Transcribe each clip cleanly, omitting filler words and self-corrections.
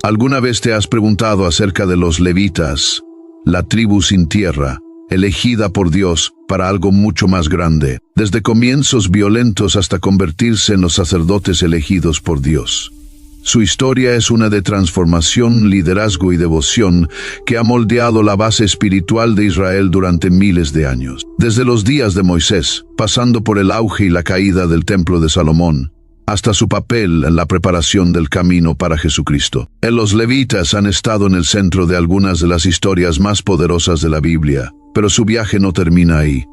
¿Alguna vez te has preguntado acerca de los levitas, la tribu sin tierra, elegida por Dios para algo mucho más grande, desde comienzos violentos hasta convertirse en los sacerdotes elegidos por Dios? Su historia es una de transformación, liderazgo y devoción que ha moldeado la base espiritual de Israel durante miles de años. Desde los días de Moisés, pasando por el auge y la caída del templo de Salomón, hasta su papel en la preparación del camino para Jesucristo. Los levitas han estado en el centro de algunas de las historias más poderosas de la Biblia, pero su viaje no termina ahí.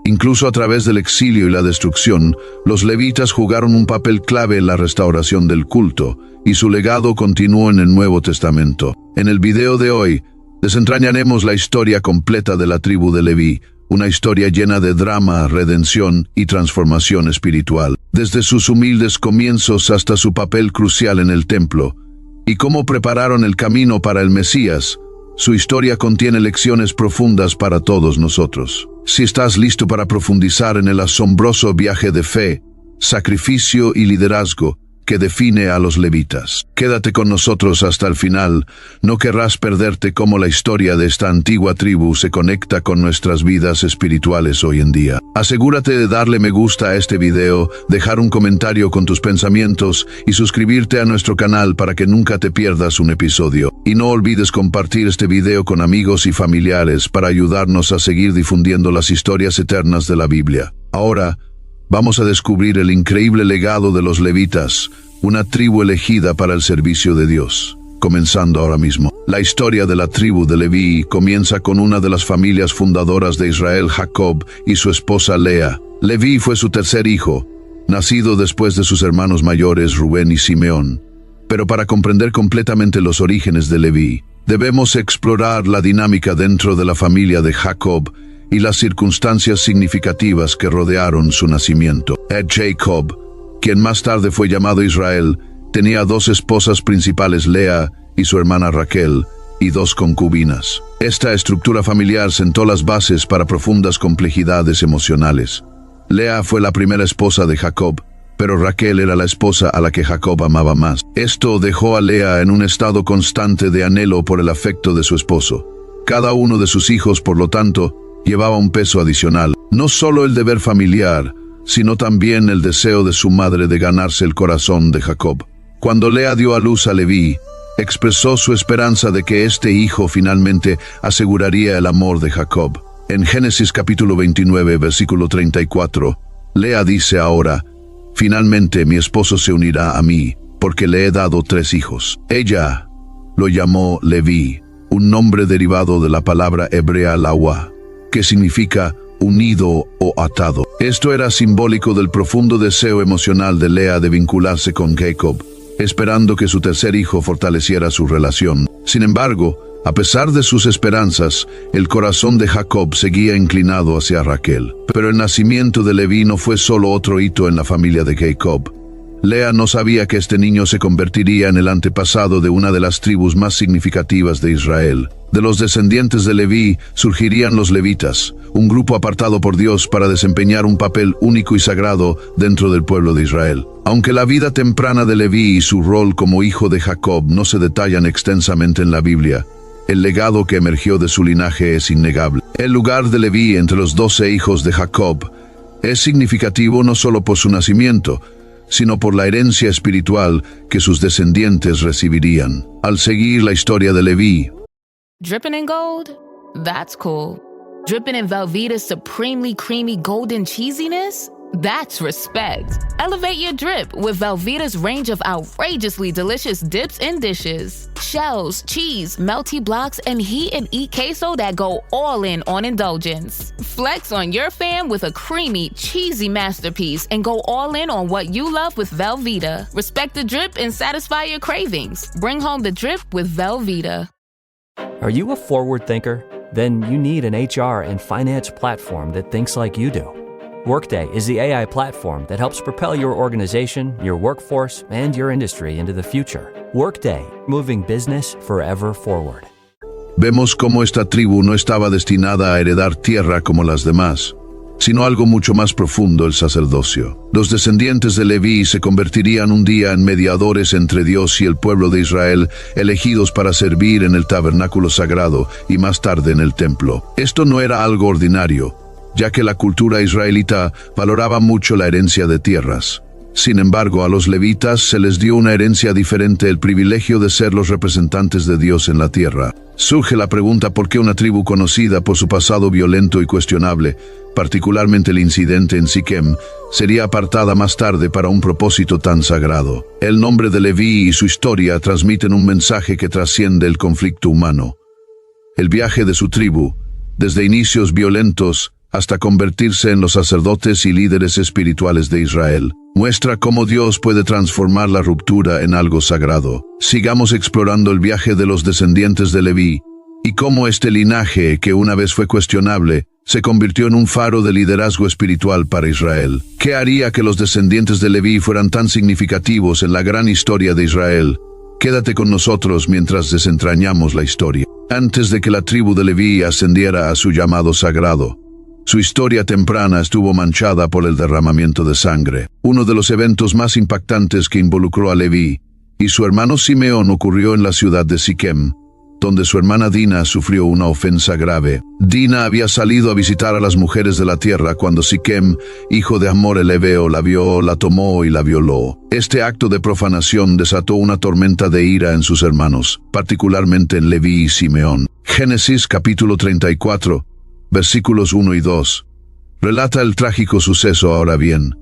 Incluso a través del exilio y la destrucción, los levitas jugaron un papel clave en la restauración del culto, y su legado continuó en el Nuevo Testamento. En el video de hoy, desentrañaremos la historia completa de la tribu de Leví, una historia llena de drama, redención y transformación espiritual, desde sus humildes comienzos hasta su papel crucial en el templo, y cómo prepararon el camino para el Mesías. Su historia contiene lecciones profundas para todos nosotros. Si estás listo para profundizar en el asombroso viaje de fe, sacrificio y liderazgo que define a los levitas, quédate con nosotros hasta el final. No querrás perderte cómo la historia de esta antigua tribu se conecta con nuestras vidas espirituales hoy en día. Asegúrate de darle me gusta a este video, dejar un comentario con tus pensamientos y suscribirte a nuestro canal para que nunca te pierdas un episodio. Y no olvides compartir este video con amigos y familiares para ayudarnos a seguir difundiendo las historias eternas de la Biblia. Ahora, vamos a descubrir el increíble legado de los levitas, una tribu elegida para el servicio de Dios. Comenzando ahora mismo. La historia de la tribu de Leví comienza con una de las familias fundadoras de Israel, Jacob, y su esposa Lea. Leví fue su tercer hijo, nacido después de sus hermanos mayores Rubén y Simeón. Pero para comprender completamente los orígenes de Leví, debemos explorar la dinámica dentro de la familia de Jacob y las circunstancias significativas que rodearon su nacimiento. Jacob, quien más tarde fue llamado Israel, tenía dos esposas principales, Lea y su hermana Raquel, y dos concubinas. Esta estructura familiar sentó las bases para profundas complejidades emocionales. Lea fue la primera esposa de Jacob, pero Raquel era la esposa a la que Jacob amaba más. Esto dejó a Lea en un estado constante de anhelo por el afecto de su esposo. Cada uno de sus hijos, por lo tanto, llevaba un peso adicional, no solo el deber familiar, sino también el deseo de su madre de ganarse el corazón de Jacob. Cuando Lea dio a luz a Leví, expresó su esperanza de que este hijo finalmente aseguraría el amor de Jacob. En Génesis capítulo 29, versículo 34, Lea dice ahora: «Finalmente mi esposo se unirá a mí, porque le he dado 3 hijos». Ella lo llamó Leví, un nombre derivado de la palabra hebrea lawa, que significa unido o atado. Esto era simbólico del profundo deseo emocional de Lea de vincularse con Jacob, esperando que su tercer hijo fortaleciera su relación. Sin embargo, a pesar de sus esperanzas, el corazón de Jacob seguía inclinado hacia Raquel. Pero el nacimiento de Leví no fue solo otro hito en la familia de Jacob. Lea no sabía que este niño se convertiría en el antepasado de una de las tribus más significativas de Israel. De los descendientes de Leví surgirían los levitas, un grupo apartado por Dios para desempeñar un papel único y sagrado dentro del pueblo de Israel. Aunque la vida temprana de Leví y su rol como hijo de Jacob no se detallan extensamente en la Biblia, el legado que emergió de su linaje es innegable. El lugar de Leví entre los 12 hijos de Jacob es significativo no solo por su nacimiento, sino por la herencia espiritual que sus descendientes recibirían. Al seguir la historia de Leví. Dripping in gold? That's cool. Dripping in Velveeta's supremely creamy golden cheesiness? That's respect. Elevate your drip with Velveeta's range of outrageously delicious dips and dishes. Shells, cheese, melty blocks, and heat and eat queso that go all in on indulgence. Flex on your fam with a creamy, cheesy masterpiece and go all in on what you love with Velveeta. Respect the drip and satisfy your cravings. Bring home the drip with Velveeta. Are you a forward thinker? Then you need an HR and finance platform that thinks like you do. Workday is the AI platform that helps propel your organization, your workforce, and your industry into the future. Workday, moving business forever forward. Vemos cómo esta tribu no estaba destinada a heredar tierra como las demás. sino algo mucho más profundo, el sacerdocio. Los descendientes de Leví se convertirían un día en mediadores entre Dios y el pueblo de Israel, elegidos para servir en el tabernáculo sagrado y más tarde en el templo. Esto no era algo ordinario, ya que la cultura israelita valoraba mucho la herencia de tierras. Sin embargo, a los levitas se les dio una herencia diferente, el privilegio de ser los representantes de Dios en la tierra. Surge la pregunta por qué una tribu conocida por su pasado violento y cuestionable, particularmente el incidente en Siquem, sería apartada más tarde para un propósito tan sagrado. El nombre de Leví y su historia transmiten un mensaje que trasciende el conflicto humano. El viaje de su tribu, desde inicios violentos hasta convertirse en los sacerdotes y líderes espirituales de Israel, muestra cómo Dios puede transformar la ruptura en algo sagrado. Sigamos explorando el viaje de los descendientes de Leví y cómo este linaje, que una vez fue cuestionable, se convirtió en un faro de liderazgo espiritual para Israel. ¿Qué haría que los descendientes de Leví fueran tan significativos en la gran historia de Israel? Quédate con nosotros mientras desentrañamos la historia. Antes de que la tribu de Leví ascendiera a su llamado sagrado, su historia temprana estuvo manchada por el derramamiento de sangre. Uno de los eventos más impactantes que involucró a Leví y su hermano Simeón ocurrió en la ciudad de Siquem, donde su hermana Dina sufrió una ofensa grave. Dina había salido a visitar a las mujeres de la tierra cuando Siquem, hijo de Hamor el Heveo, la vio, la tomó y la violó. Este acto de profanación desató una tormenta de ira en sus hermanos, particularmente en Leví y Simeón. Génesis capítulo 34. Versículos 1 y 2. Relata el trágico suceso. Ahora bien,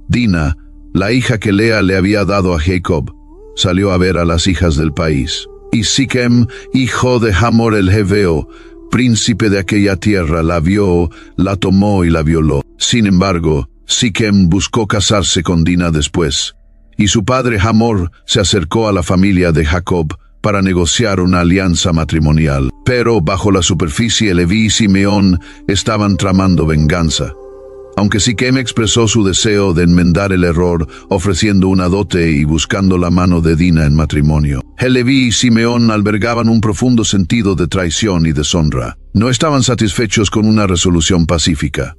Dina, la hija que Lea le había dado a Jacob, salió a ver a las hijas del país. Y Siquem, hijo de Hamor el Heveo, príncipe de aquella tierra, la vio, la tomó y la violó. Sin embargo, Siquem buscó casarse con Dina después, y su padre Hamor se acercó a la familia de Jacob para negociar una alianza matrimonial. Pero bajo la superficie, Leví y Simeón estaban tramando venganza. Aunque Siquem expresó su deseo de enmendar el error, ofreciendo una dote y buscando la mano de Dina en matrimonio, Leví y Simeón albergaban un profundo sentido de traición y deshonra. No estaban satisfechos con una resolución pacífica.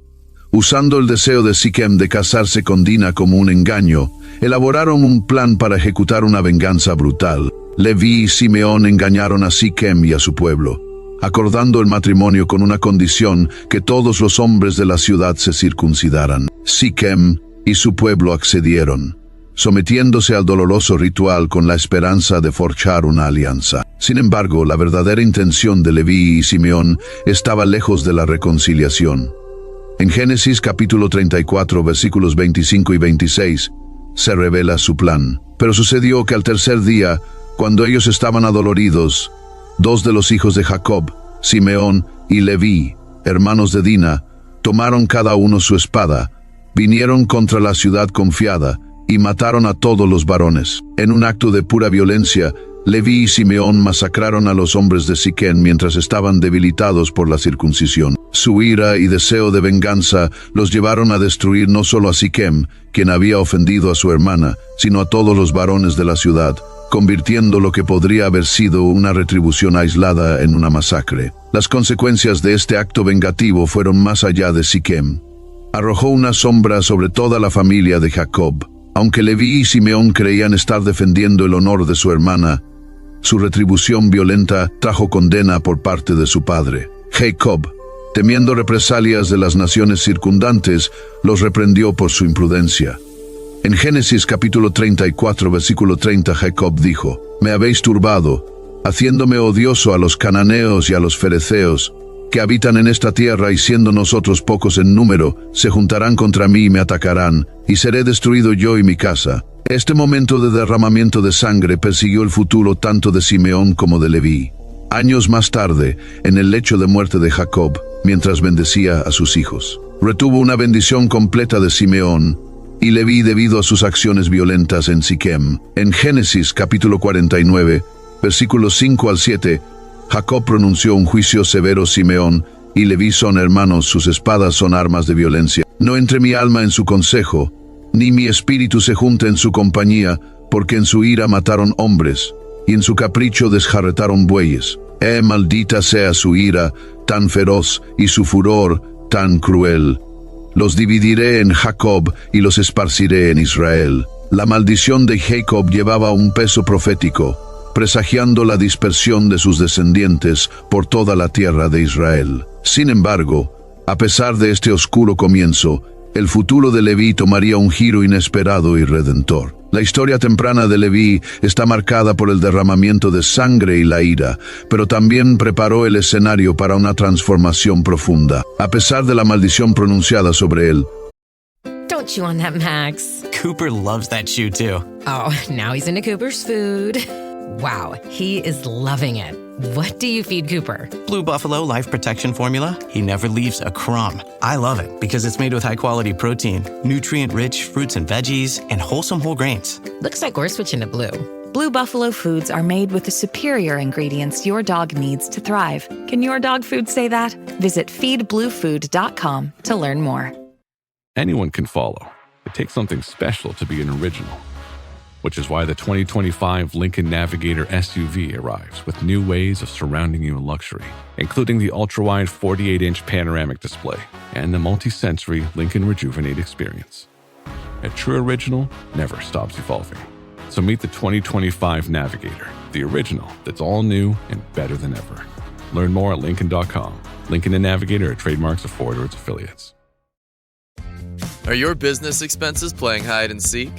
Usando el deseo de Siquem de casarse con Dina como un engaño, elaboraron un plan para ejecutar una venganza brutal. Leví y Simeón engañaron a Siquem y a su pueblo, acordando el matrimonio con una condición: que todos los hombres de la ciudad se circuncidaran. Siquem y su pueblo accedieron, sometiéndose al doloroso ritual con la esperanza de forjar una alianza. Sin embargo, la verdadera intención de Leví y Simeón estaba lejos de la reconciliación. En Génesis capítulo 34, versículos 25 y 26, se revela su plan. Pero sucedió que al tercer día, cuando ellos estaban adoloridos, dos de los hijos de Jacob, Simeón y Leví, hermanos de Dina, tomaron cada uno su espada, vinieron contra la ciudad confiada y mataron a todos los varones. En un acto de pura violencia, Leví y Simeón masacraron a los hombres de Siquem mientras estaban debilitados por la circuncisión. Su ira y deseo de venganza los llevaron a destruir no solo a Siquem, quien había ofendido a su hermana, sino a todos los varones de la ciudad, convirtiendo lo que podría haber sido una retribución aislada en una masacre. Las consecuencias de este acto vengativo fueron más allá de Siquem. Arrojó una sombra sobre toda la familia de Jacob. Aunque Leví y Simeón creían estar defendiendo el honor de su hermana, su retribución violenta trajo condena por parte de su padre. Jacob, temiendo represalias de las naciones circundantes, los reprendió por su imprudencia. En Génesis capítulo 34, versículo 30, Jacob dijo: «Me habéis turbado, haciéndome odioso a los cananeos y a los fereceos, que habitan en esta tierra, y siendo nosotros pocos en número, se juntarán contra mí y me atacarán, y seré destruido yo y mi casa». Este momento de derramamiento de sangre persiguió el futuro tanto de Simeón como de Leví. Años más tarde, en el lecho de muerte de Jacob, mientras bendecía a sus hijos, retuvo una bendición completa de Simeón y Leví debido a sus acciones violentas en Siquem. En Génesis capítulo 49, versículos 5 al 7, Jacob pronunció un juicio severo. Simeón y Leví son hermanos, sus espadas son armas de violencia. No entre mi alma en su consejo, ni mi espíritu se junte en su compañía, porque en su ira mataron hombres, y en su capricho desjarretaron bueyes. Maldita sea su ira tan feroz y su furor tan cruel. Los dividiré en Jacob y los esparciré en Israel. La maldición de Jacob llevaba un peso profético, presagiando la dispersión de sus descendientes por toda la tierra de Israel. Sin embargo, a pesar de este oscuro comienzo, el futuro de Leví tomaría un giro inesperado y redentor. La historia temprana de Leví está marcada por el derramamiento de sangre y la ira, pero también preparó el escenario para una transformación profunda. A pesar de la maldición pronunciada sobre él, Don't chew on that, Max. Cooper loves that shoe too. Oh, now he's into Cooper's food. Wow, he is loving it. What do you feed Cooper? Blue Buffalo Life Protection Formula. He never leaves a crumb. I love it because it's made with high-quality protein, nutrient-rich fruits and veggies, and wholesome whole grains. Looks like we're switching to Blue. Blue Buffalo foods are made with the superior ingredients your dog needs to thrive. Can your dog food say that? Visit feedbluefood.com to learn more. Anyone can follow. It takes something special to be an original, which is why the 2025 Lincoln Navigator SUV arrives with new ways of surrounding you in luxury, including the ultra-wide 48-inch panoramic display and the multi-sensory Lincoln Rejuvenate experience. A true original never stops evolving. So meet the 2025 Navigator, the original that's all new and better than ever. Learn more at Lincoln.com. Lincoln and Navigator are trademarks of Ford or its affiliates. Are your business expenses playing hide and seek?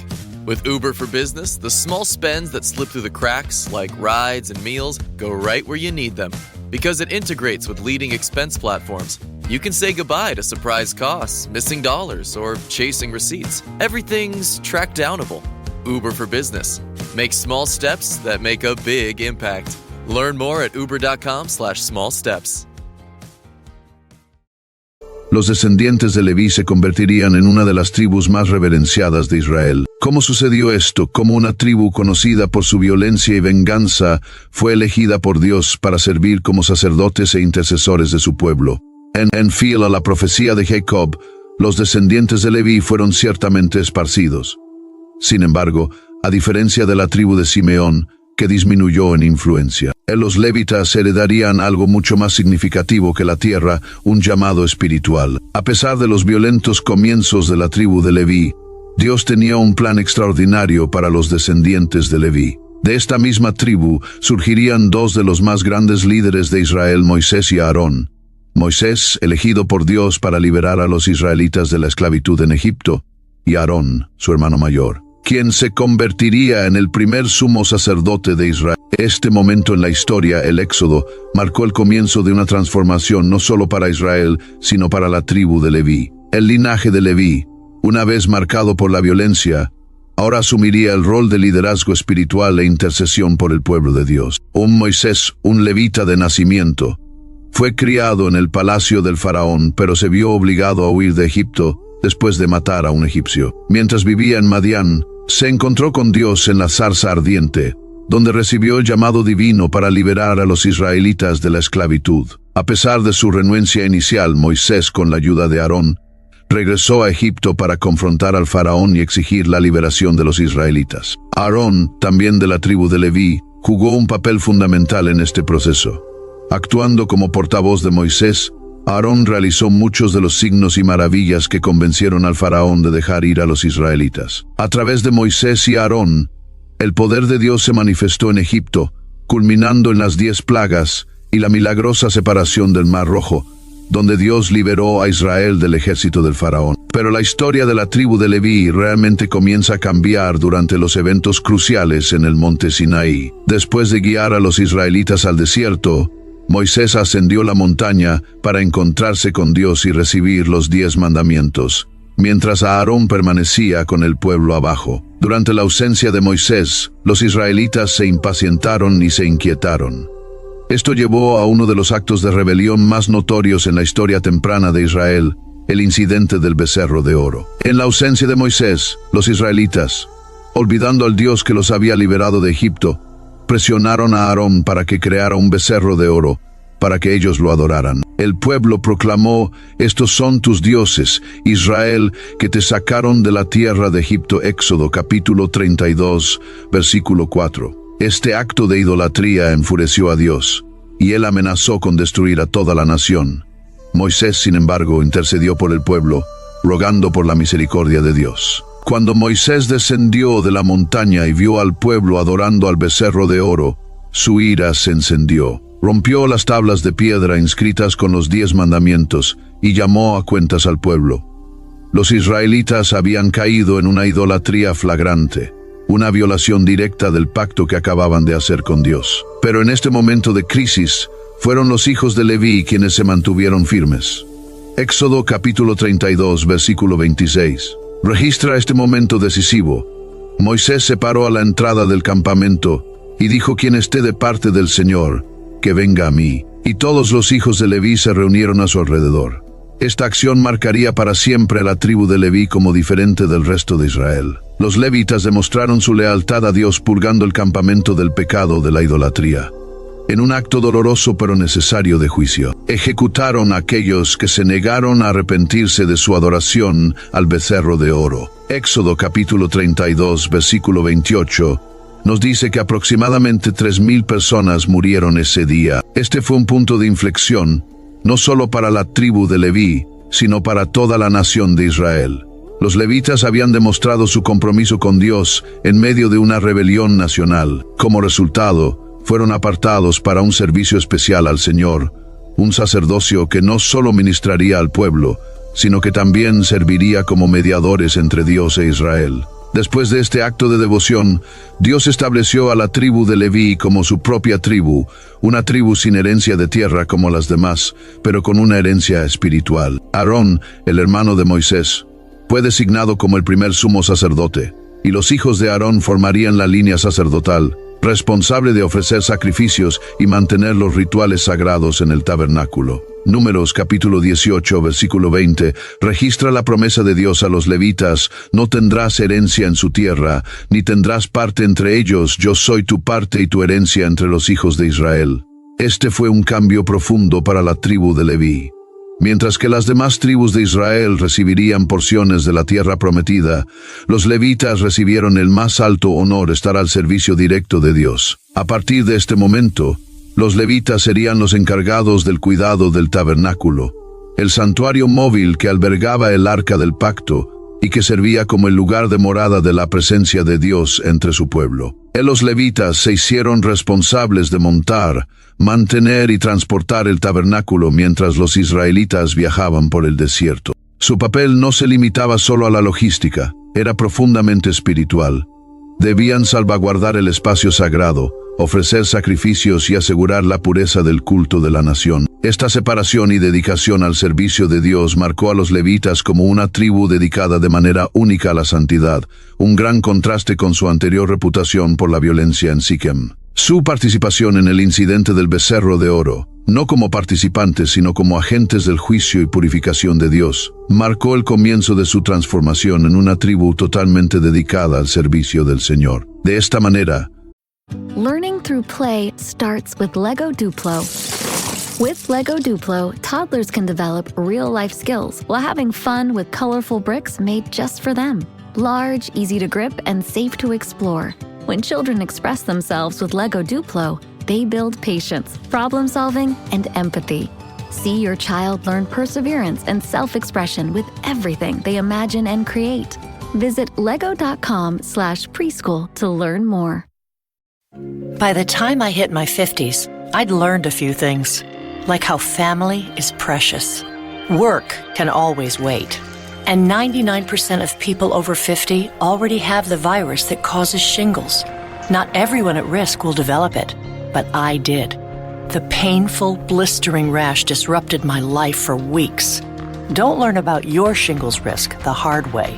With Uber for Business, the small spends that slip through the cracks, like rides and meals, go right where you need them. Because it integrates with leading expense platforms, you can say goodbye to surprise costs, missing dollars, or chasing receipts. Everything's track downable. Uber for Business. Make small steps that make a big impact. Learn more at uber.com/small steps. los descendientes de Leví se convertirían en una de las tribus más reverenciadas de Israel. ¿Cómo sucedió esto? Cómo una tribu conocida por su violencia y venganza fue elegida por Dios para servir como sacerdotes e intercesores de su pueblo. En fiel a la profecía de Jacob, los descendientes de Leví fueron ciertamente esparcidos. Sin embargo, a diferencia de la tribu de Simeón, que disminuyó en influencia, los levitas heredarían algo mucho más significativo que la tierra, un llamado espiritual. A pesar de los violentos comienzos de la tribu de Leví, Dios tenía un plan extraordinario para los descendientes de Leví. De esta misma tribu surgirían dos de los más grandes líderes de Israel, Moisés y Aarón. Moisés, elegido por Dios para liberar a los israelitas de la esclavitud en Egipto, y Aarón, su hermano mayor, quien se convertiría en el primer sumo sacerdote de Israel. Este momento en la historia, el Éxodo, marcó el comienzo de una transformación no solo para Israel, sino para la tribu de Leví. El linaje de Leví, una vez marcado por la violencia, ahora asumiría el rol de liderazgo espiritual e intercesión por el pueblo de Dios. Un Moisés, un levita de nacimiento, fue criado en el palacio del faraón, pero se vio obligado a huir de Egipto después de matar a un egipcio. Mientras vivía en Madián, se encontró con Dios en la zarza ardiente, donde recibió el llamado divino para liberar a los israelitas de la esclavitud. A pesar de su renuencia inicial, Moisés, con la ayuda de Aarón, regresó a Egipto para confrontar al faraón y exigir la liberación de los israelitas. Aarón, también de la tribu de Leví, jugó un papel fundamental en este proceso. Actuando como portavoz de Moisés, Aarón realizó muchos de los signos y maravillas que convencieron al faraón de dejar ir a los israelitas. A través de Moisés y Aarón, el poder de Dios se manifestó en Egipto, culminando en las 10 plagas y la milagrosa separación del Mar Rojo, donde Dios liberó a Israel del ejército del faraón. Pero la historia de la tribu de Leví realmente comienza a cambiar durante los eventos cruciales en el monte Sinaí. Después de guiar a los israelitas al desierto, Moisés ascendió la montaña para encontrarse con Dios y recibir los 10 mandamientos, mientras Aarón permanecía con el pueblo abajo. Durante la ausencia de Moisés, los israelitas se impacientaron y se inquietaron. Esto llevó a uno de los actos de rebelión más notorios en la historia temprana de Israel, el incidente del becerro de oro. En la ausencia de Moisés, los israelitas, olvidando al Dios que los había liberado de Egipto, presionaron a Aarón para que creara un becerro de oro, para que ellos lo adoraran. El pueblo proclamó: «Estos son tus dioses, Israel, que te sacaron de la tierra de Egipto». Éxodo capítulo 32, versículo 4. Este acto de idolatría enfureció a Dios, y él amenazó con destruir a toda la nación. Moisés, sin embargo, intercedió por el pueblo, rogando por la misericordia de Dios. Cuando Moisés descendió de la montaña y vio al pueblo adorando al becerro de oro, su ira se encendió. Rompió las tablas de piedra inscritas con los 10 mandamientos y llamó a cuentas al pueblo. Los israelitas habían caído en una idolatría flagrante, una violación directa del pacto que acababan de hacer con Dios. Pero en este momento de crisis, fueron los hijos de Leví quienes se mantuvieron firmes. Éxodo capítulo 32, versículo 26. Registra este momento decisivo. Moisés se paró a la entrada del campamento y dijo: quien esté de parte del Señor, que venga a mí. Y todos los hijos de Leví se reunieron a su alrededor. Esta acción marcaría para siempre a la tribu de Leví como diferente del resto de Israel. Los levitas demostraron su lealtad a Dios purgando el campamento del pecado de la idolatría. En un acto doloroso pero necesario de juicio, ejecutaron a aquellos que se negaron a arrepentirse de su adoración al becerro de oro. Éxodo capítulo 32, versículo 28, nos dice que aproximadamente 3,000 personas murieron ese día. Este fue un punto de inflexión, no solo para la tribu de Leví, sino para toda la nación de Israel. Los levitas habían demostrado su compromiso con Dios en medio de una rebelión nacional. Como resultado, fueron apartados para un servicio especial al Señor, un sacerdocio que no solo ministraría al pueblo, sino que también serviría como mediadores entre Dios e Israel. Después de este acto de devoción, Dios estableció a la tribu de Leví como su propia tribu, una tribu sin herencia de tierra como las demás, pero con una herencia espiritual. Aarón, el hermano de Moisés, fue designado como el primer sumo sacerdote, y los hijos de Aarón formarían la línea sacerdotal, responsable de ofrecer sacrificios y mantener los rituales sagrados en el tabernáculo. Números capítulo 18, versículo 20, registra la promesa de Dios a los levitas: no tendrás herencia en su tierra, ni tendrás parte entre ellos, yo soy tu parte y tu herencia entre los hijos de Israel. Este fue un cambio profundo para la tribu de Leví. Mientras que las demás tribus de Israel recibirían porciones de la tierra prometida, los levitas recibieron el más alto honor: estar al servicio directo de Dios. A partir de este momento, los levitas serían los encargados del cuidado del tabernáculo, el santuario móvil que albergaba el arca del pacto y que servía como el lugar de morada de la presencia de Dios entre su pueblo. Los levitas se hicieron responsables de montar, mantener y transportar el tabernáculo mientras los israelitas viajaban por el desierto. Su papel no se limitaba solo a la logística, era profundamente espiritual. Debían salvaguardar el espacio sagrado, ofrecer sacrificios y asegurar la pureza del culto de la nación. Esta separación y dedicación al servicio de Dios marcó a los levitas como una tribu dedicada de manera única a la santidad, un gran contraste con su anterior reputación por la violencia en Siquem. Su participación en el incidente del becerro de oro, no como participantes sino como agentes del juicio y purificación de Dios, marcó el comienzo de su transformación en una tribu totalmente dedicada al servicio del Señor. De esta manera, learning through play starts with Lego Duplo. With Lego Duplo, toddlers can develop real-life skills while having fun with colorful bricks made just for them. Large, easy to grip, and safe to explore. When children express themselves with Lego Duplo, they build patience, problem-solving, and empathy. See your child learn perseverance and self-expression with everything they imagine and create. Visit lego.com/preschool to learn more. By the time I hit my 50s, I'd learned a few things, like how family is precious. Work can always wait. And 99% of people over 50 already have the virus that causes shingles. Not everyone at risk will develop it, but I did. The painful, blistering rash disrupted my life for weeks. Don't learn about your shingles risk the hard way.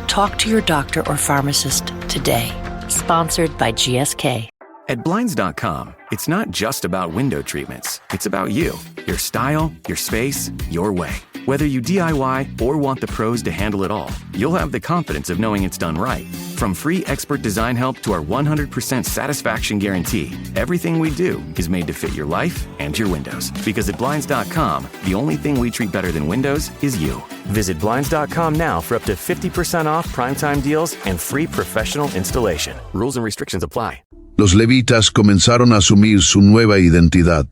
Talk to your doctor or pharmacist today. Sponsored by GSK. At Blinds.com, it's not just about window treatments. It's about you, your style, your space, your way. Whether you DIY or want the pros to handle it all, you'll have the confidence of knowing it's done right. From free expert design help to our 100% satisfaction guarantee, everything we do is made to fit your life and your windows. Because at Blinds.com, the only thing we treat better than windows is you. Visit Blinds.com now for up to 50% off primetime deals and free professional installation. Rules and restrictions apply. Los levitas comenzaron a asumir su nueva identidad,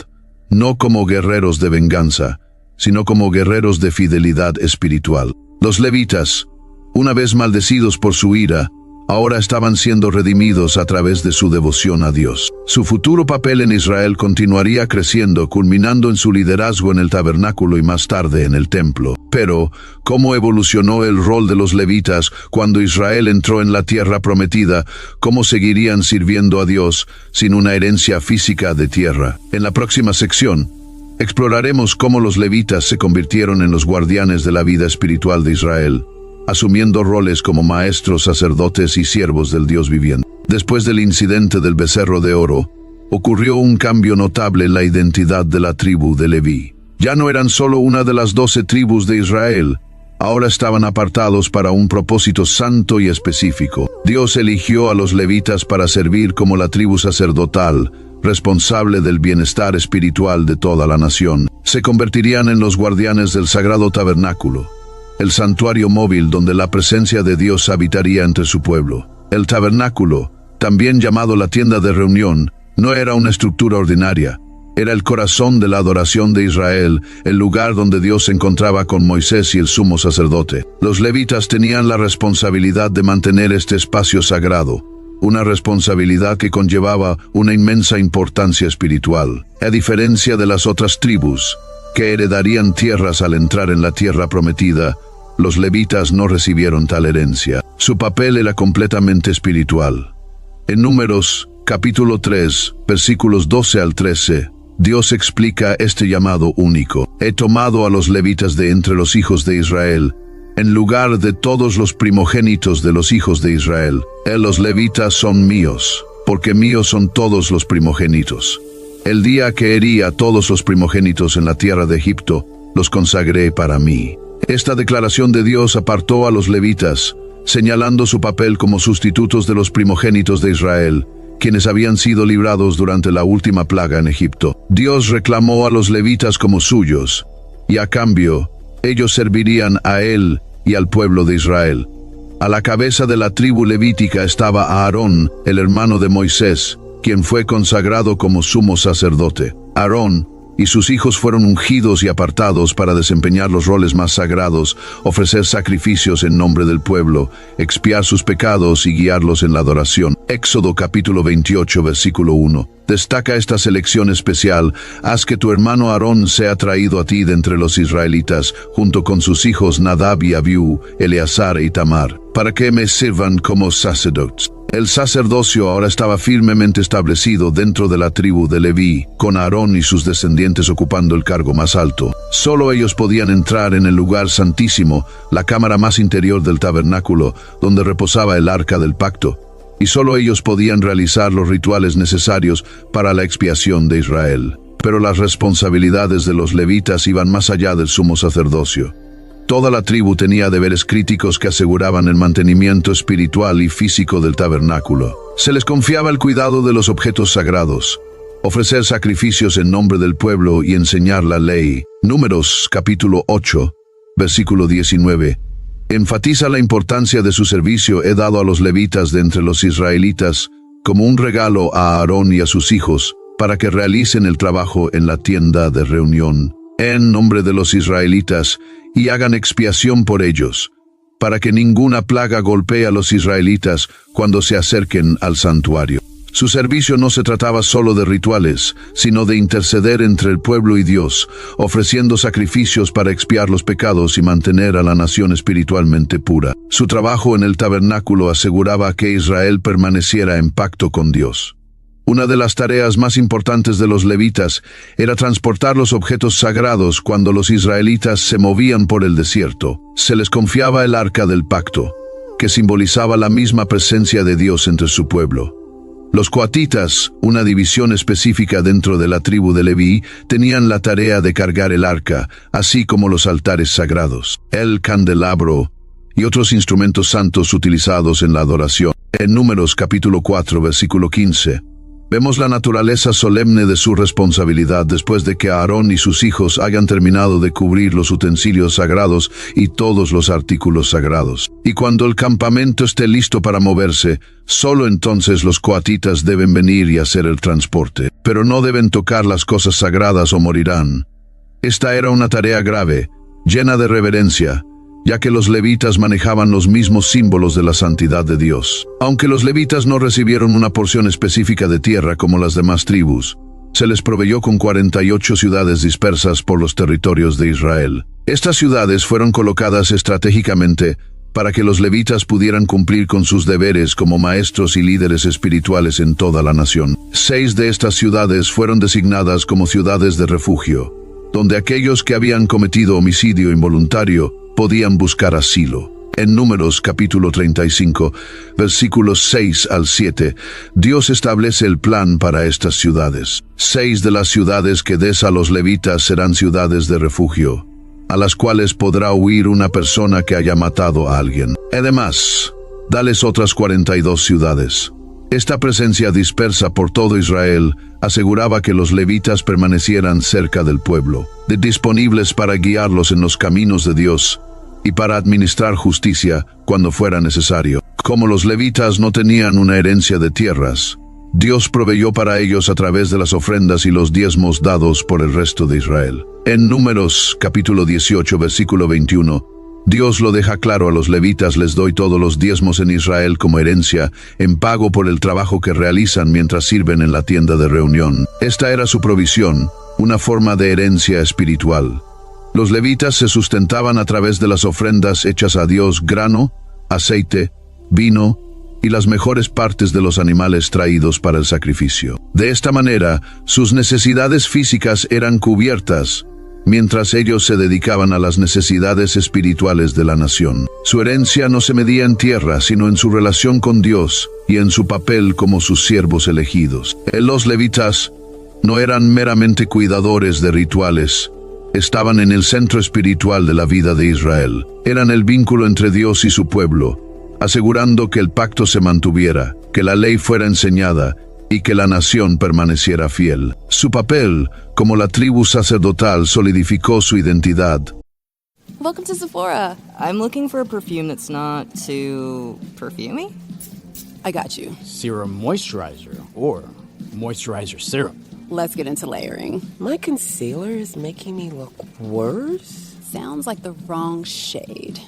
no como guerreros de venganza, sino como guerreros de fidelidad espiritual. Los levitas, una vez maldecidos por su ira, ahora estaban siendo redimidos a través de su devoción a Dios. Su futuro papel en Israel continuaría creciendo, culminando en su liderazgo en el tabernáculo y más tarde en el templo. Pero, ¿cómo evolucionó el rol de los levitas cuando Israel entró en la tierra prometida? ¿Cómo seguirían sirviendo a Dios sin una herencia física de tierra? En la próxima sección, exploraremos cómo los levitas se convirtieron en los guardianes de la vida espiritual de Israel, asumiendo roles como maestros, sacerdotes y siervos del Dios viviente. Después del incidente del becerro de oro, ocurrió un cambio notable en la identidad de la tribu de Leví. Ya no eran solo una de las 12 tribus de Israel, ahora estaban apartados para un propósito santo y específico. Dios eligió a los levitas para servir como la tribu sacerdotal, responsable del bienestar espiritual de toda la nación. Se convertirían en los guardianes del sagrado tabernáculo, el santuario móvil donde la presencia de Dios habitaría entre su pueblo. El tabernáculo, también llamado la tienda de reunión, no era una estructura ordinaria. Era el corazón de la adoración de Israel, el lugar donde Dios se encontraba con Moisés y el sumo sacerdote. Los levitas tenían la responsabilidad de mantener este espacio sagrado, una responsabilidad que conllevaba una inmensa importancia espiritual. A diferencia de las otras tribus, que heredarían tierras al entrar en la tierra prometida, los levitas no recibieron tal herencia. Su papel era completamente espiritual. En Números, capítulo 3, versículos 12 al 13, Dios explica este llamado único. He tomado a los levitas de entre los hijos de Israel, en lugar de todos los primogénitos de los hijos de Israel. Los levitas son míos, porque míos son todos los primogénitos. El día que herí a todos los primogénitos en la tierra de Egipto, los consagré para mí. Esta declaración de Dios apartó a los levitas, señalando su papel como sustitutos de los primogénitos de Israel, quienes habían sido librados durante la última plaga en Egipto. Dios reclamó a los levitas como suyos, y a cambio, ellos servirían a él y al pueblo de Israel. A la cabeza de la tribu levítica estaba Aarón, el hermano de Moisés, quien fue consagrado como sumo sacerdote. Aarón y sus hijos fueron ungidos y apartados para desempeñar los roles más sagrados, ofrecer sacrificios en nombre del pueblo, expiar sus pecados y guiarlos en la adoración. Éxodo capítulo 28, versículo 1. Destaca esta selección especial: haz que tu hermano Aarón sea traído a ti de entre los israelitas, junto con sus hijos Nadab y Abiú, Eleazar e Itamar, para que me sirvan como sacerdotes. El sacerdocio ahora estaba firmemente establecido dentro de la tribu de Leví, con Aarón y sus descendientes ocupando el cargo más alto. Solo ellos podían entrar en el lugar santísimo, la cámara más interior del tabernáculo, donde reposaba el arca del pacto, y solo ellos podían realizar los rituales necesarios para la expiación de Israel. Pero las responsabilidades de los levitas iban más allá del sumo sacerdocio. Toda la tribu tenía deberes críticos que aseguraban el mantenimiento espiritual y físico del tabernáculo. Se les confiaba el cuidado de los objetos sagrados, ofrecer sacrificios en nombre del pueblo y enseñar la ley. Números capítulo 8, versículo 19. Enfatiza la importancia de su servicio. He dado a los levitas de entre los israelitas como un regalo a Aarón y a sus hijos para que realicen el trabajo en la tienda de reunión en nombre de los israelitas y hagan expiación por ellos, para que ninguna plaga golpee a los israelitas cuando se acerquen al santuario. Su servicio no se trataba solo de rituales, sino de interceder entre el pueblo y Dios, ofreciendo sacrificios para expiar los pecados y mantener a la nación espiritualmente pura. Su trabajo en el tabernáculo aseguraba que Israel permaneciera en pacto con Dios. Una de las tareas más importantes de los levitas era transportar los objetos sagrados cuando los israelitas se movían por el desierto. Se les confiaba el arca del pacto, que simbolizaba la misma presencia de Dios entre su pueblo. Los coatitas, una división específica dentro de la tribu de Leví, tenían la tarea de cargar el arca, así como los altares sagrados, el candelabro y otros instrumentos santos utilizados en la adoración. En Números capítulo 4, versículo 15, vemos la naturaleza solemne de su responsabilidad después de que Aarón y sus hijos hayan terminado de cubrir los utensilios sagrados y todos los artículos sagrados. Y cuando el campamento esté listo para moverse, solo entonces los coatitas deben venir y hacer el transporte. Pero no deben tocar las cosas sagradas o morirán. Esta era una tarea grave, llena de reverencia, ya que los levitas manejaban los mismos símbolos de la santidad de Dios. Aunque los levitas no recibieron una porción específica de tierra como las demás tribus, se les proveyó con 48 ciudades dispersas por los territorios de Israel. Estas ciudades fueron colocadas estratégicamente para que los levitas pudieran cumplir con sus deberes como maestros y líderes espirituales en toda la nación. 6 de estas ciudades fueron designadas como ciudades de refugio, donde aquellos que habían cometido homicidio involuntario podían buscar asilo. En Números capítulo 35, versículos 6 al 7, Dios establece el plan para estas ciudades. 6 de las ciudades que des a los levitas serán ciudades de refugio, a las cuales podrá huir una persona que haya matado a alguien. Además, dales otras 42 ciudades. Esta presencia dispersa por todo Israel aseguraba que los levitas permanecieran cerca del pueblo, disponibles para guiarlos en los caminos de Dios y para administrar justicia cuando fuera necesario. Como los levitas no tenían una herencia de tierras, Dios proveyó para ellos a través de las ofrendas y los diezmos dados por el resto de Israel. En Números capítulo 18, versículo 21, Dios lo deja claro a los levitas: les doy todos los diezmos en Israel como herencia, en pago por el trabajo que realizan mientras sirven en la tienda de reunión. Esta era su provisión, una forma de herencia espiritual. Los levitas se sustentaban a través de las ofrendas hechas a Dios: grano, aceite, vino y las mejores partes de los animales traídos para el sacrificio. De esta manera, sus necesidades físicas eran cubiertas, mientras ellos se dedicaban a las necesidades espirituales de la nación. Su herencia no se medía en tierra, sino en su relación con Dios y en su papel como sus siervos elegidos. Los levitas no eran meramente cuidadores de rituales, estaban en el centro espiritual de la vida de Israel. Eran el vínculo entre Dios y su pueblo, asegurando que el pacto se mantuviera, que la ley fuera enseñada y que la nación permaneciera fiel. Su papel como la tribu sacerdotal solidificó su identidad. Welcome to Sephora. I'm looking for a perfume that's not too perfumey. I got you. Serum moisturizer or moisturizer serum. Let's get into layering. My concealer is making me look worse. Sounds like the wrong shade.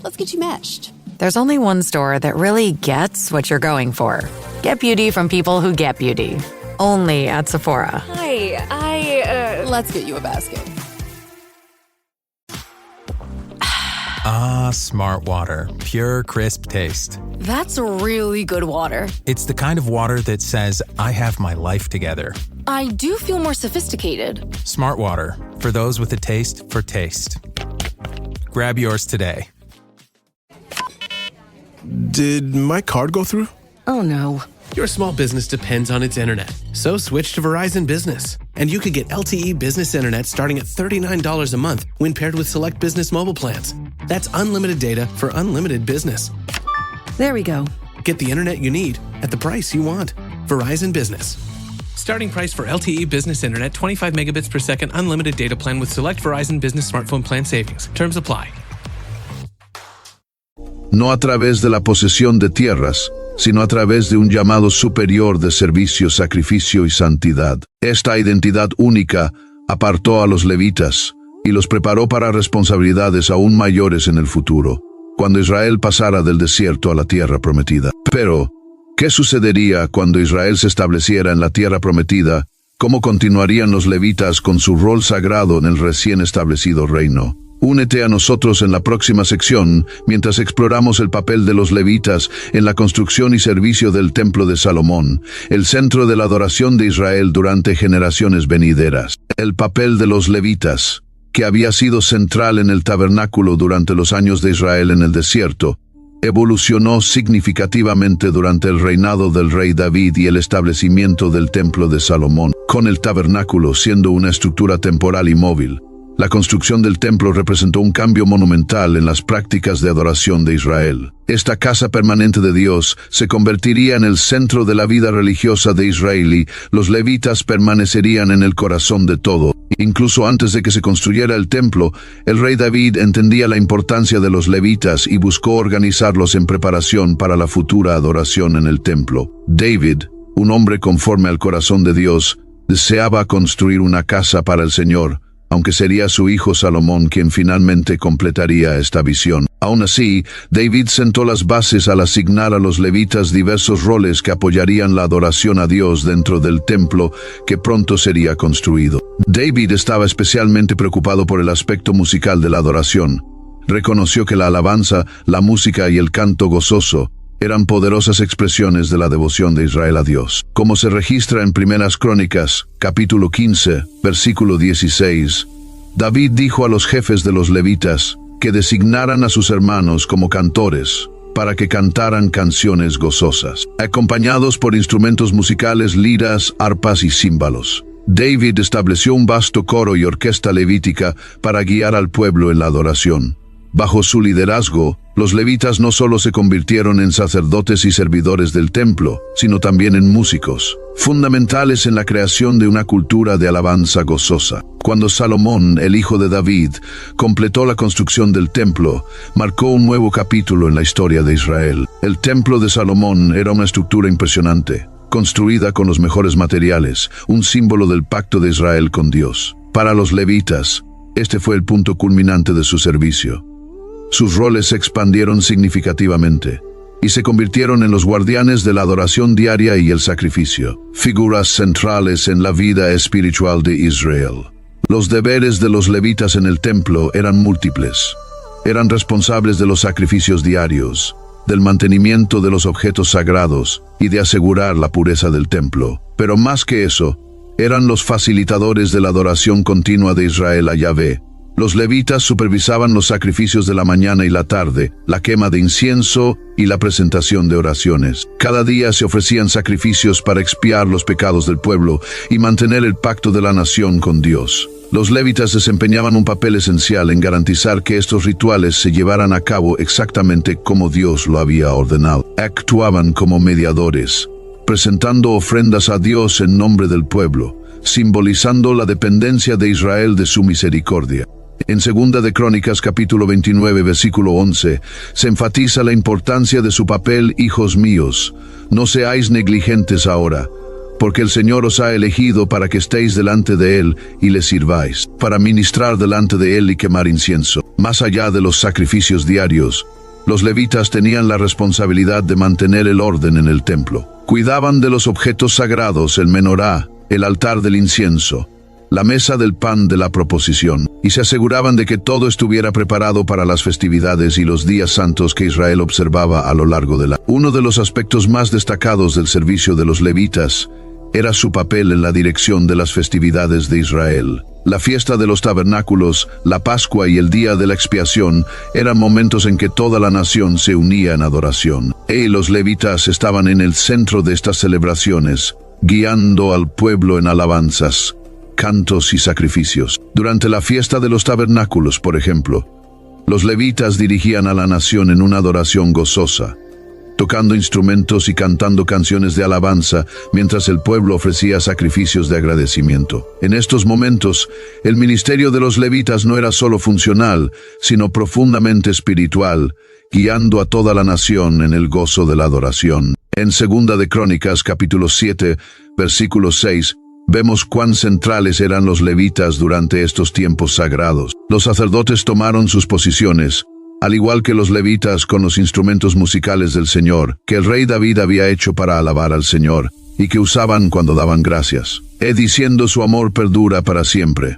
Let's get you matched. There's only one store that really gets what you're going for. Get beauty from people who get beauty. Only at Sephora. Hi, let's get you a basket. Ah, Smart Water. Pure, crisp taste. That's really good water. It's the kind of water that says, I have my life together. I do feel more sophisticated. Smart Water. For those with a taste for taste. Grab yours today. Did my card go through? Oh no. Your small business depends on its internet. So switch to Verizon Business. And you could get LTE business internet starting at $39 a month when paired with select business mobile plans. That's unlimited data for unlimited business. There we go. Get the internet you need at the price you want. Verizon Business. Starting price for LTE business internet, 25 megabits per second, unlimited data plan with select Verizon Business smartphone plan savings. Terms apply. No a través de la posesión de tierras, sino a través de un llamado superior de servicio, sacrificio y santidad. Esta identidad única apartó a los levitas y los preparó para responsabilidades aún mayores en el futuro, cuando Israel pasara del desierto a la tierra prometida. Pero, ¿qué sucedería cuando Israel se estableciera en la tierra prometida? ¿Cómo continuarían los levitas con su rol sagrado en el recién establecido reino? Únete a nosotros en la próxima sección mientras exploramos el papel de los levitas en la construcción y servicio del Templo de Salomón, el centro de la adoración de Israel durante generaciones venideras. El papel de los levitas, que había sido central en el tabernáculo durante los años de Israel en el desierto, evolucionó significativamente durante el reinado del rey David y el establecimiento del Templo de Salomón, con el tabernáculo siendo una estructura temporal y móvil. La construcción del templo representó un cambio monumental en las prácticas de adoración de Israel. Esta casa permanente de Dios se convertiría en el centro de la vida religiosa de Israel y los levitas permanecerían en el corazón de todo. Incluso antes de que se construyera el templo, el rey David entendía la importancia de los levitas y buscó organizarlos en preparación para la futura adoración en el templo. David, un hombre conforme al corazón de Dios, deseaba construir una casa para el Señor, aunque sería su hijo Salomón quien finalmente completaría esta visión. Aún así, David sentó las bases al asignar a los levitas diversos roles que apoyarían la adoración a Dios dentro del templo que pronto sería construido. David estaba especialmente preocupado por el aspecto musical de la adoración. Reconoció que la alabanza, la música y el canto gozoso eran poderosas expresiones de la devoción de Israel a Dios. Como se registra en Primeras Crónicas, capítulo 15, versículo 16, David dijo a los jefes de los levitas que designaran a sus hermanos como cantores, para que cantaran canciones gozosas, acompañados por instrumentos musicales, liras, arpas y címbalos. David estableció un vasto coro y orquesta levítica para guiar al pueblo en la adoración. Bajo su liderazgo, los levitas no solo se convirtieron en sacerdotes y servidores del templo, sino también en músicos, fundamentales en la creación de una cultura de alabanza gozosa. Cuando Salomón, el hijo de David, completó la construcción del templo, marcó un nuevo capítulo en la historia de Israel. El templo de Salomón era una estructura impresionante, construida con los mejores materiales, un símbolo del pacto de Israel con Dios. Para los levitas, este fue el punto culminante de su servicio. Sus roles se expandieron significativamente y se convirtieron en los guardianes de la adoración diaria y el sacrificio, figuras centrales en la vida espiritual de Israel. Los deberes de los levitas en el templo eran múltiples. Eran responsables de los sacrificios diarios, del mantenimiento de los objetos sagrados y de asegurar la pureza del templo. Pero más que eso, eran los facilitadores de la adoración continua de Israel a Yahvé. Los levitas supervisaban los sacrificios de la mañana y la tarde, la quema de incienso y la presentación de oraciones. Cada día se ofrecían sacrificios para expiar los pecados del pueblo y mantener el pacto de la nación con Dios. Los levitas desempeñaban un papel esencial en garantizar que estos rituales se llevaran a cabo exactamente como Dios lo había ordenado. Actuaban como mediadores, presentando ofrendas a Dios en nombre del pueblo, simbolizando la dependencia de Israel de su misericordia. En Segunda de Crónicas capítulo 29 versículo 11 se enfatiza la importancia de su papel. Hijos míos, no seáis negligentes ahora, porque el Señor os ha elegido para que estéis delante de Él y le sirváis, para ministrar delante de Él y quemar incienso. Más allá de los sacrificios diarios, los levitas tenían la responsabilidad de mantener el orden en el templo. Cuidaban de los objetos sagrados, el menorá, el altar del incienso, la mesa del pan de la proposición, y se aseguraban de que todo estuviera preparado para las festividades y los días santos que Israel observaba a lo largo de la. Uno de los aspectos más destacados del servicio de los levitas era su papel en la dirección de las festividades de Israel. La fiesta de los tabernáculos, la Pascua y el día de la expiación eran momentos en que toda la nación se unía en adoración. Y los levitas estaban en el centro de estas celebraciones, guiando al pueblo en alabanzas, cantos y sacrificios. Durante la fiesta de los tabernáculos, por ejemplo, los levitas dirigían a la nación en una adoración gozosa, tocando instrumentos y cantando canciones de alabanza mientras el pueblo ofrecía sacrificios de agradecimiento. En estos momentos, el ministerio de los levitas no era solo funcional, sino profundamente espiritual, guiando a toda la nación en el gozo de la adoración. En Segunda de Crónicas, capítulo 7, versículo 6, vemos cuán centrales eran los levitas durante estos tiempos sagrados. Los sacerdotes tomaron sus posiciones, al igual que los levitas, con los instrumentos musicales del Señor, que el rey David había hecho para alabar al Señor, y que usaban cuando daban gracias, diciendo su amor perdura para siempre.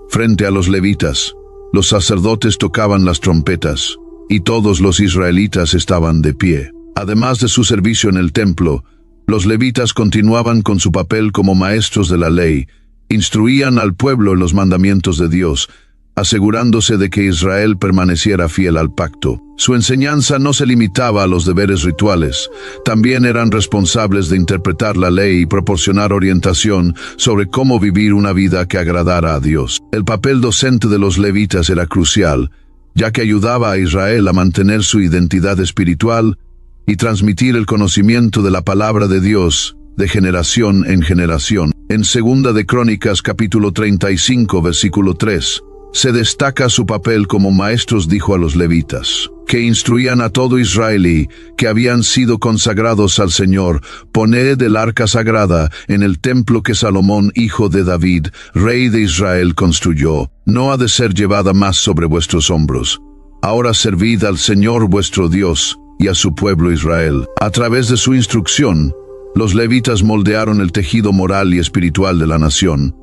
Frente a los levitas, los sacerdotes tocaban las trompetas, y todos los israelitas estaban de pie. Además de su servicio en el templo, los levitas continuaban con su papel como maestros de la ley, instruían al pueblo en los mandamientos de Dios, asegurándose de que Israel permaneciera fiel al pacto. Su enseñanza no se limitaba a los deberes rituales, también eran responsables de interpretar la ley y proporcionar orientación sobre cómo vivir una vida que agradara a Dios. El papel docente de los levitas era crucial, ya que ayudaba a Israel a mantener su identidad espiritual y transmitir el conocimiento de la palabra de Dios de generación en generación. En Segunda de Crónicas capítulo 35 versículo 3, se destaca su papel como maestros. Dijo a los levitas, que instruían a todo israelí que habían sido consagrados al Señor: poned el arca sagrada en el templo que Salomón, hijo de David, rey de Israel, construyó. No ha de ser llevada más sobre vuestros hombros. Ahora servid al Señor vuestro Dios y a su pueblo Israel. A través de su instrucción, los levitas moldearon el tejido moral y espiritual de la nación.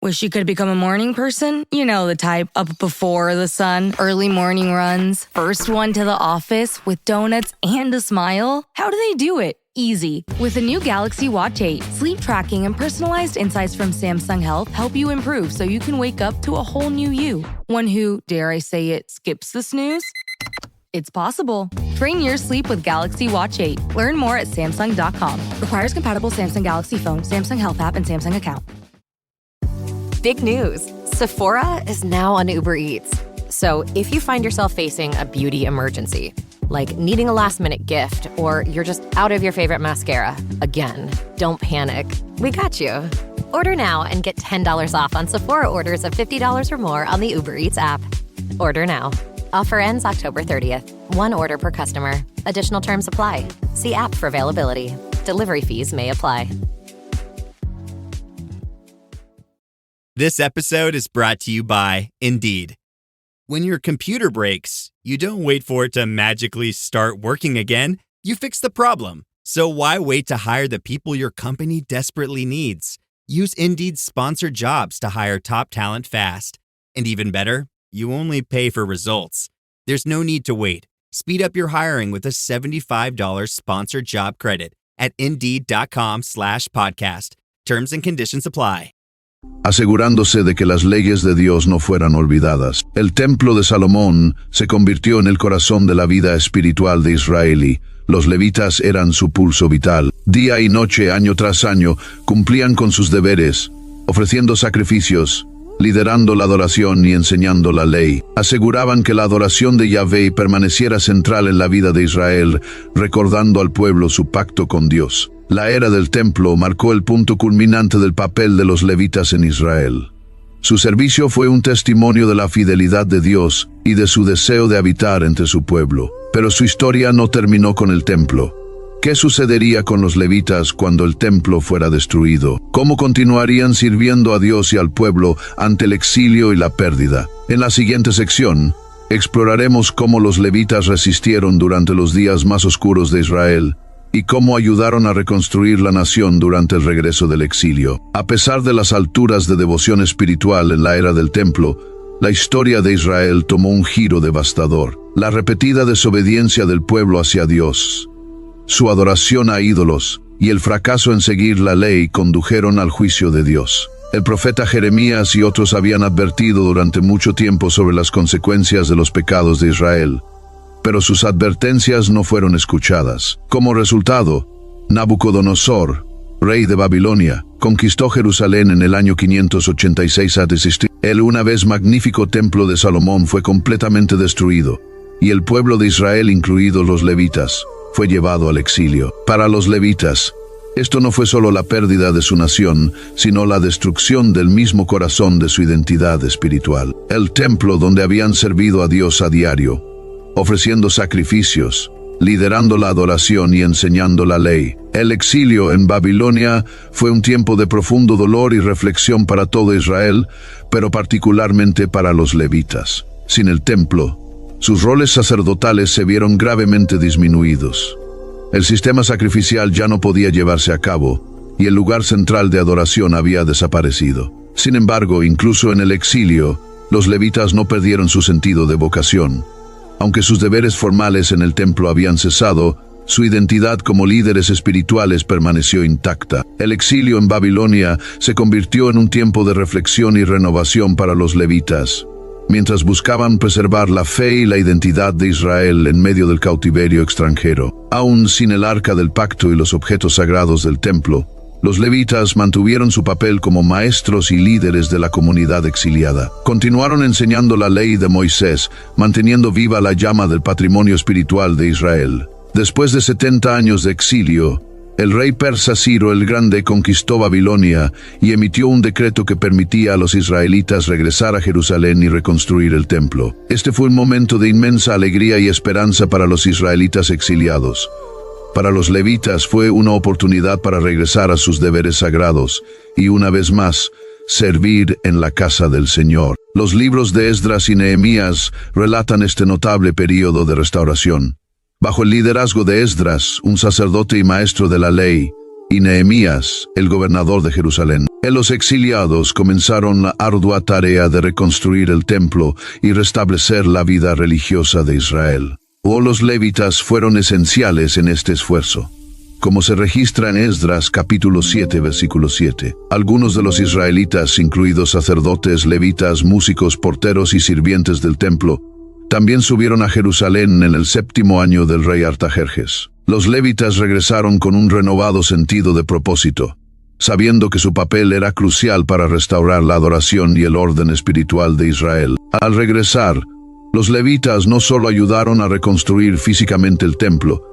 Wish you could become a morning person? You know the type, up before the sun, early morning runs, first one to the office with donuts and a smile. How do they do it? Easy. With the new Galaxy Watch 8, sleep tracking and personalized insights from Samsung Health help you improve so you can wake up to a whole new you. One who, dare I say it, skips the snooze? It's possible. Train your sleep with Galaxy Watch 8. Learn more at Samsung.com. Requires compatible Samsung Galaxy phone, Samsung Health app, and Samsung account. Big news. Sephora is now on Uber Eats. So if you find yourself facing a beauty emergency, like needing a last-minute gift, or you're just out of your favorite mascara, again, don't panic. We got you. Order now and get $10 off on Sephora orders of $50 or more on the Uber Eats app. Order now. Offer ends October 30th. One order per customer. Additional terms apply. See app for availability. Delivery fees may apply. This episode is brought to you by Indeed. When your computer breaks, you don't wait for it to magically start working again. You fix the problem. So why wait to hire the people your company desperately needs? Use Indeed's sponsored jobs to hire top talent fast. And even better, you only pay for results. There's no need to wait. Speed up your hiring with a $75 sponsored job credit at Indeed.com/podcast. Terms and conditions apply. Asegurándose de que las leyes de Dios no fueran olvidadas, el templo de Salomón se convirtió en el corazón de la vida espiritual de Israel. Los levitas eran su pulso vital. Día y noche, año tras año, cumplían con sus deberes, ofreciendo sacrificios, liderando la adoración y enseñando la ley. Aseguraban que la adoración de Yahvé permaneciera central en la vida de Israel, recordando al pueblo su pacto con Dios. La era del templo marcó el punto culminante del papel de los levitas en Israel. Su servicio fue un testimonio de la fidelidad de Dios y de su deseo de habitar entre su pueblo. Pero su historia no terminó con el templo. ¿Qué sucedería con los levitas cuando el templo fuera destruido? ¿Cómo continuarían sirviendo a Dios y al pueblo ante el exilio y la pérdida? En la siguiente sección, exploraremos cómo los levitas resistieron durante los días más oscuros de Israel y cómo ayudaron a reconstruir la nación durante el regreso del exilio. A pesar de las alturas de devoción espiritual en la era del templo, la historia de Israel tomó un giro devastador. La repetida desobediencia del pueblo hacia Dios, su adoración a ídolos y el fracaso en seguir la ley condujeron al juicio de Dios. El profeta Jeremías y otros habían advertido durante mucho tiempo sobre las consecuencias de los pecados de Israel, pero sus advertencias no fueron escuchadas. Como resultado, Nabucodonosor, rey de Babilonia, conquistó Jerusalén en el año 586 a.C. El una vez magnífico templo de Salomón fue completamente destruido, y el pueblo de Israel, incluidos los levitas, fue llevado al exilio. Para los levitas, esto no fue solo la pérdida de su nación, sino la destrucción del mismo corazón de su identidad espiritual. El templo donde habían servido a Dios a diario, ofreciendo sacrificios, liderando la adoración y enseñando la ley. El exilio en Babilonia fue un tiempo de profundo dolor y reflexión para todo Israel, pero particularmente para los levitas. Sin el templo, sus roles sacerdotales se vieron gravemente disminuidos. El sistema sacrificial ya no podía llevarse a cabo, y el lugar central de adoración había desaparecido. Sin embargo, incluso en el exilio, los levitas no perdieron su sentido de vocación. Aunque sus deberes formales en el templo habían cesado, su identidad como líderes espirituales permaneció intacta. El exilio en Babilonia se convirtió en un tiempo de reflexión y renovación para los levitas. Mientras buscaban preservar la fe y la identidad de Israel en medio del cautiverio extranjero. Aún sin el arca del pacto y los objetos sagrados del templo, los levitas mantuvieron su papel como maestros y líderes de la comunidad exiliada. Continuaron enseñando la ley de Moisés, manteniendo viva la llama del patrimonio espiritual de Israel. Después de 70 años de exilio, El rey persa Ciro el Grande conquistó Babilonia y emitió un decreto que permitía a los israelitas regresar a Jerusalén y reconstruir el templo. Este fue un momento de inmensa alegría y esperanza para los israelitas exiliados. Para los levitas fue una oportunidad para regresar a sus deberes sagrados y, una vez más, servir en la casa del Señor. Los libros de Esdras y Nehemías relatan este notable período de restauración. Bajo el liderazgo de Esdras, un sacerdote y maestro de la ley, y Nehemías, el gobernador de Jerusalén, los exiliados comenzaron la ardua tarea de reconstruir el templo y restablecer la vida religiosa de Israel. Los levitas fueron esenciales en este esfuerzo. Como se registra en Esdras capítulo 7, versículo 7, algunos de los israelitas, incluidos sacerdotes, levitas, músicos, porteros y sirvientes del templo, también subieron a Jerusalén en el 7º año del rey Artajerjes. Los levitas regresaron con un renovado sentido de propósito, sabiendo que su papel era crucial para restaurar la adoración y el orden espiritual de Israel. Al regresar, los levitas no solo ayudaron a reconstruir físicamente el templo,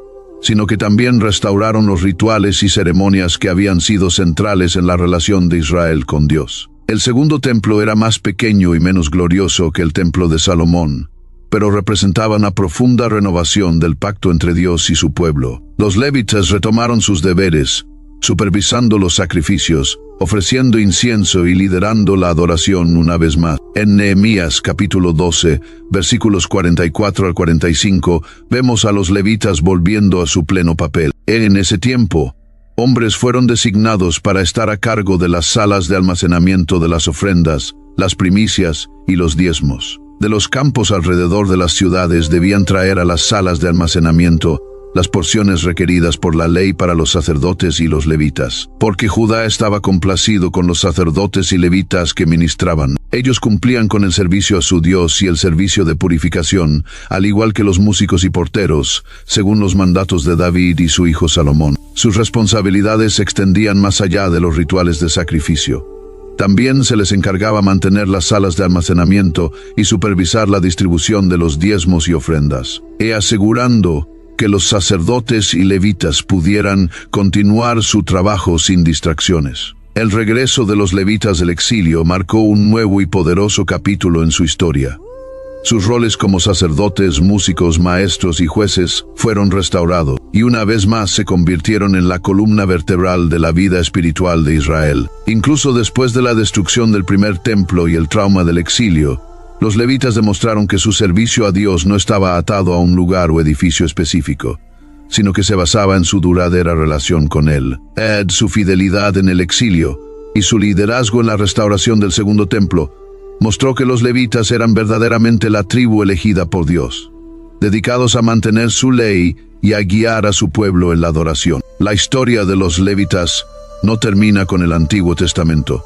sino que también restauraron los rituales y ceremonias que habían sido centrales en la relación de Israel con Dios. El segundo templo era más pequeño y menos glorioso que el templo de Salomón, pero representaba una profunda renovación del pacto entre Dios y su pueblo. Los levitas retomaron sus deberes, supervisando los sacrificios, ofreciendo incienso y liderando la adoración una vez más. En Nehemías capítulo 12, versículos 44 al 45, vemos a los levitas volviendo a su pleno papel. En ese tiempo, hombres fueron designados para estar a cargo de las salas de almacenamiento de las ofrendas, las primicias y los diezmos. De los campos alrededor de las ciudades debían traer a las salas de almacenamiento las porciones requeridas por la ley para los sacerdotes y los levitas, porque Judá estaba complacido con los sacerdotes y levitas que ministraban. Ellos cumplían con el servicio a su Dios y el servicio de purificación, al igual que los músicos y porteros, según los mandatos de David y su hijo Salomón. Sus responsabilidades se extendían más allá de los rituales de sacrificio. También se les encargaba mantener las salas de almacenamiento y supervisar la distribución de los diezmos y ofrendas, asegurando que los sacerdotes y levitas pudieran continuar su trabajo sin distracciones. El regreso de los levitas del exilio marcó un nuevo y poderoso capítulo en su historia. Sus roles como sacerdotes, músicos, maestros y jueces fueron restaurados, y una vez más se convirtieron en la columna vertebral de la vida espiritual de Israel. Incluso después de la destrucción del primer templo y el trauma del exilio, los levitas demostraron que su servicio a Dios no estaba atado a un lugar o edificio específico, sino que se basaba en su duradera relación con Él. Su fidelidad en el exilio y su liderazgo en la restauración del segundo templo mostró que los levitas eran verdaderamente la tribu elegida por Dios, dedicados a mantener su ley y a guiar a su pueblo en la adoración. La historia de los levitas no termina con el Antiguo Testamento.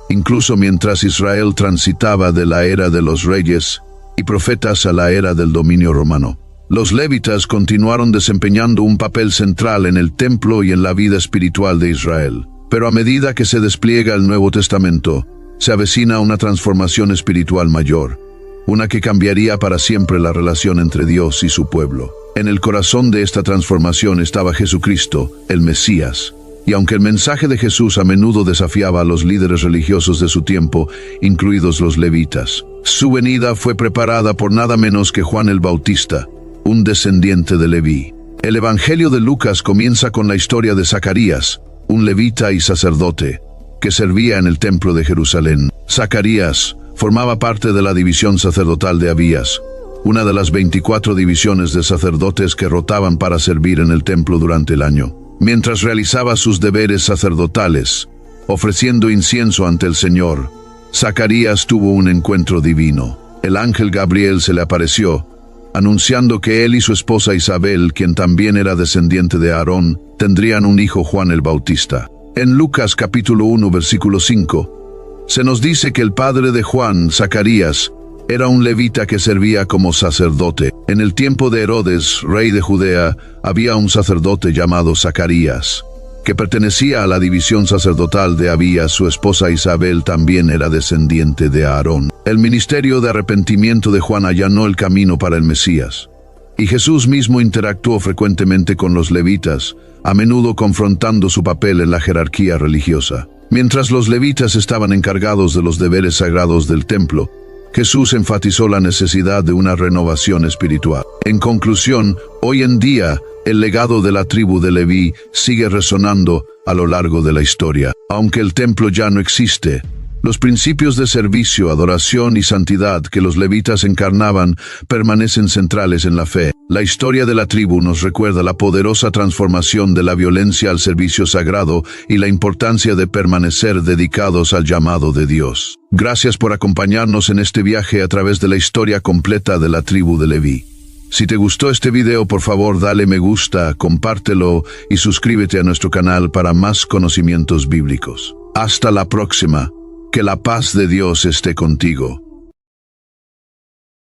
Incluso mientras Israel transitaba de la era de los reyes y profetas a la era del dominio romano, los levitas continuaron desempeñando un papel central en el templo y en la vida espiritual de Israel. Pero a medida que se despliega el Nuevo Testamento, se avecina una transformación espiritual mayor, una que cambiaría para siempre la relación entre Dios y su pueblo. En el corazón de esta transformación estaba Jesucristo, el Mesías. Y aunque el mensaje de Jesús a menudo desafiaba a los líderes religiosos de su tiempo, incluidos los levitas, su venida fue preparada por nada menos que Juan el Bautista, un descendiente de Leví. El Evangelio de Lucas comienza con la historia de Zacarías, un levita y sacerdote, que servía en el templo de Jerusalén. Zacarías formaba parte de la división sacerdotal de Abías, una de las 24 divisiones de sacerdotes que rotaban para servir en el templo durante el año. Mientras realizaba sus deberes sacerdotales, ofreciendo incienso ante el Señor, Zacarías tuvo un encuentro divino. El ángel Gabriel se le apareció, anunciando que él y su esposa Isabel, quien también era descendiente de Aarón, tendrían un hijo, Juan el Bautista. En Lucas capítulo 1, versículo 5, se nos dice que el padre de Juan, Zacarías, era un levita que servía como sacerdote. En el tiempo de Herodes, rey de Judea, había un sacerdote llamado Zacarías, que pertenecía a la división sacerdotal de Abías. Su esposa Isabel también era descendiente de Aarón. El ministerio de arrepentimiento de Juan allanó el camino para el Mesías. Y Jesús mismo interactuó frecuentemente con los levitas, a menudo confrontando su papel en la jerarquía religiosa. Mientras los levitas estaban encargados de los deberes sagrados del templo, Jesús enfatizó la necesidad de una renovación espiritual. En conclusión, hoy en día, el legado de la tribu de Leví sigue resonando a lo largo de la historia. Aunque el templo ya no existe, los principios de servicio, adoración y santidad que los levitas encarnaban permanecen centrales en la fe. La historia de la tribu nos recuerda la poderosa transformación de la violencia al servicio sagrado y la importancia de permanecer dedicados al llamado de Dios. Gracias por acompañarnos en este viaje a través de la historia completa de la tribu de Leví. Si te gustó este video, por favor dale me gusta, compártelo y suscríbete a nuestro canal para más conocimientos bíblicos. Hasta la próxima. Que la paz de Dios esté contigo.